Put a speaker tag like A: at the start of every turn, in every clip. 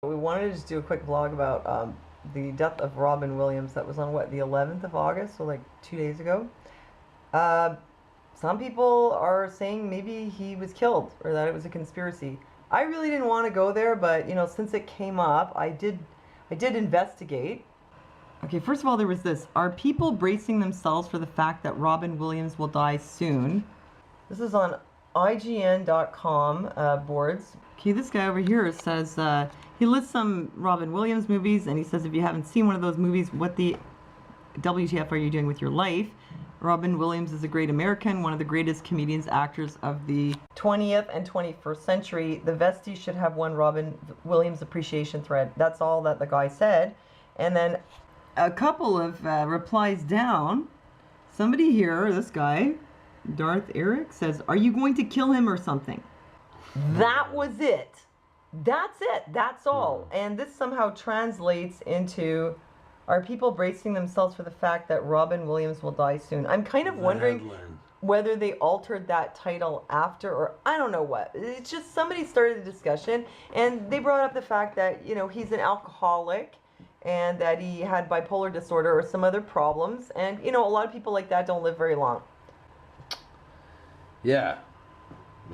A: We wanted to just do a quick vlog about the death of Robin Williams. That was on what, the 11th of August, so like 2 days ago. Some people are saying maybe he was killed or that it was a conspiracy. I really didn't want to go there, but you know, since it came up, I did investigate. Okay, first of all, there was this. Are people bracing themselves for the fact that Robin Williams will die soon? This is on IGN.com boards. Okay, this guy over here says, he lists some Robin Williams movies, and he says if you haven't seen one of those movies, what the WTF are you doing with your life? Robin Williams is a great American, one of the greatest comedians, actors of the 20th and 21st century. The Vesties should have one Robin Williams appreciation thread. That's all that the guy said. And then a couple of replies down, somebody here, this guy, Darth Eric, says, are you going to kill him or something? That was it. That's it. That's all. And this somehow translates into, are people bracing themselves for the fact that Robin Williams will die soon? I'm kind of wondering whether they altered that title after, or I don't know what. It's just somebody started the discussion, and they brought up the fact that, you know, he's an alcoholic and that he had bipolar disorder or some other problems. And, you know, a lot of people like that don't live very long.
B: Yeah.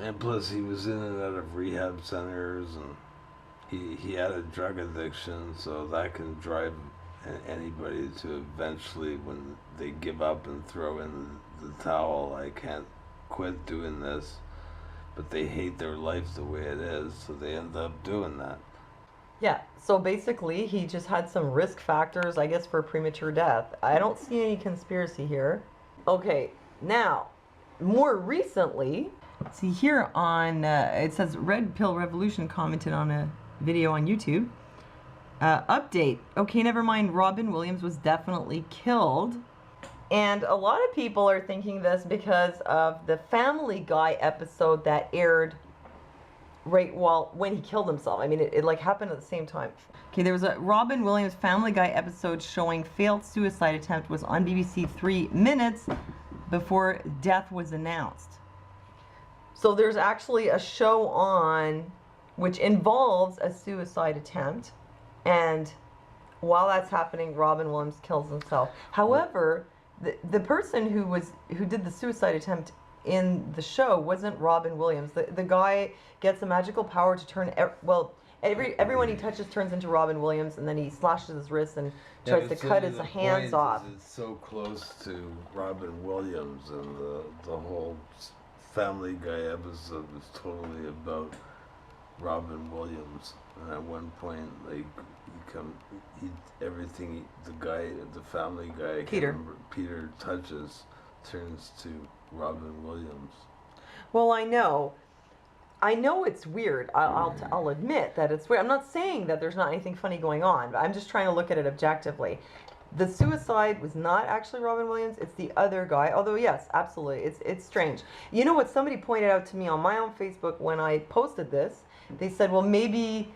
B: And plus he was in and out of rehab centers, and he had a drug addiction, so that can drive anybody to eventually, when they give up and throw in the towel, I can't quit doing this, but they hate their life the way it is, so they end up doing that.
A: Yeah, so basically he just had some risk factors, I guess, for premature death. I don't see any conspiracy here. Okay, now, more recently, see here on, it says Red Pill Revolution commented on a video on YouTube. Update. Okay, never mind. Robin Williams was definitely killed. And a lot of people are thinking this because of the Family Guy episode that aired right when he killed himself. I mean, it like happened at the same time. Okay, there was a Robin Williams Family Guy episode showing failed suicide attempt was on BBC 3 minutes before death was announced. So there's actually a show on which involves a suicide attempt, and while that's happening, Robin Williams kills himself. However, the person who did the suicide attempt in the show wasn't Robin Williams. The guy gets a magical power to turn everyone he touches turns into Robin Williams, and then he slashes his wrist and tries to cut his hands off.
B: It's so close to Robin Williams, and the whole Family Guy episode was totally about Robin Williams. And at one point, like, the Family Guy, Peter touches, turns to Robin Williams.
A: Well, I know it's weird. I'll admit that it's weird. I'm not saying that there's not anything funny going on, but I'm just trying to look at it objectively. The suicide was not actually Robin Williams. It's the other guy. Although, yes, absolutely. It's strange. You know what somebody pointed out to me on my own Facebook when I posted this? They said, well, maybe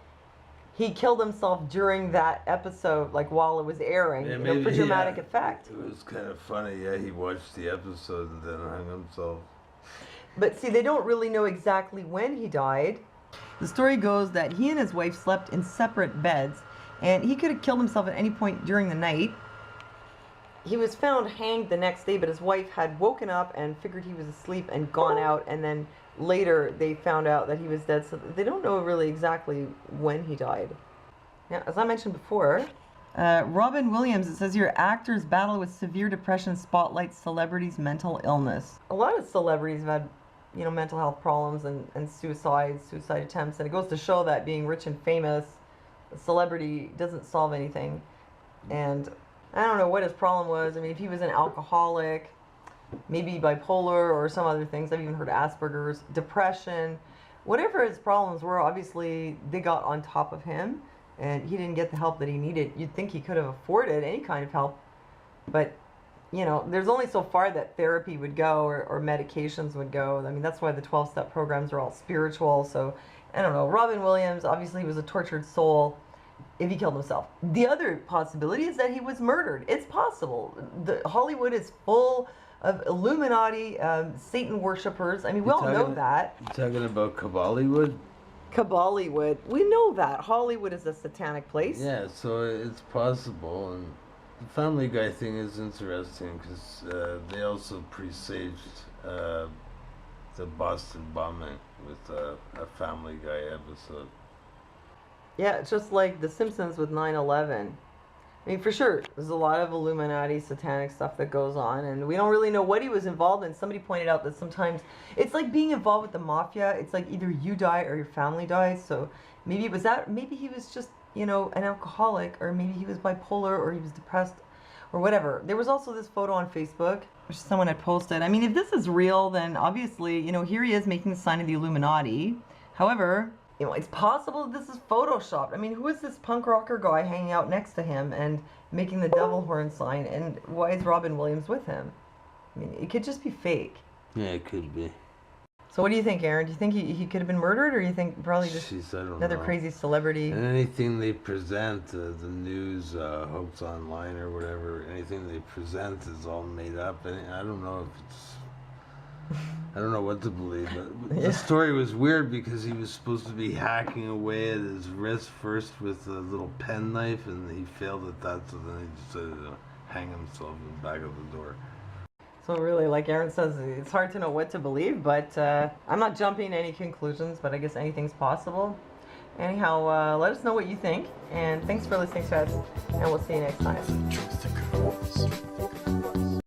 A: he killed himself during that episode, like while it was airing,
B: yeah,
A: for dramatic effect.
B: It was kind of funny. Yeah, he watched the episode and then hung himself.
A: But see, they don't really know exactly when he died. The story goes that he and his wife slept in separate beds, and he could have killed himself at any point during the night. He was found hanged the next day, but his wife had woken up and figured he was asleep and gone out, and then later they found out that he was dead, so they don't know really exactly when he died. Now, as I mentioned before, Robin Williams, it says here, actors battle with severe depression spotlights celebrities' mental illness. A lot of celebrities have had, you know, mental health problems and suicide attempts, and it goes to show that being rich and famous, a celebrity doesn't solve anything. And I don't know what his problem was. I mean, if he was an alcoholic, maybe bipolar or some other things. I've even heard Asperger's, depression. Whatever his problems were, obviously they got on top of him, and he didn't get the help that he needed. You'd think he could have afforded any kind of help, but, you know, there's only so far that therapy would go or medications would go. I mean, that's why the 12-step programs are all spiritual. So, I don't know. Robin Williams, obviously he was a tortured soul if he killed himself. The other possibility is that he was murdered. It's possible. Hollywood is full of Illuminati, Satan worshippers. I mean, we all know that.
B: You talking about Kabbaliwood?
A: Kabollywood. We know that. Hollywood is a satanic place.
B: Yeah, so it's possible. And the Family Guy thing is interesting because they also presaged the Boston bombing with a Family Guy episode.
A: Yeah, it's just like The Simpsons with 9/11. I mean, for sure, there's a lot of Illuminati satanic stuff that goes on, and we don't really know what he was involved in. Somebody pointed out that sometimes it's like being involved with the mafia. It's like either you die or your family dies. So maybe it was that. Maybe he was just, an alcoholic, or maybe he was bipolar, or he was depressed, or whatever. There was also this photo on Facebook, which someone had posted. I mean, if this is real, then obviously, here he is making the sign of the Illuminati. However, it's possible this is photoshopped. I mean, who is this punk rocker guy hanging out next to him and making the devil horn sign? And why is Robin Williams with him? I mean, it could just be fake.
B: Yeah, it could be.
A: So what do you think, Aaron? Do you think he could have been murdered, or do you think probably just
B: I don't
A: another
B: know.
A: crazy celebrity?
B: And anything they present, the news, hoax online or whatever, anything they present is all made up. And I don't know if it's... I don't know what to believe, but the story was weird because he was supposed to be hacking away at his wrist first with a little penknife, and he failed at that, so then he decided to hang himself in the back of the door.
A: So really, like Aaron says, it's hard to know what to believe, but I'm not jumping to any conclusions, but I guess anything's possible. Anyhow, let us know what you think, and thanks for listening to us, and we'll see you next time.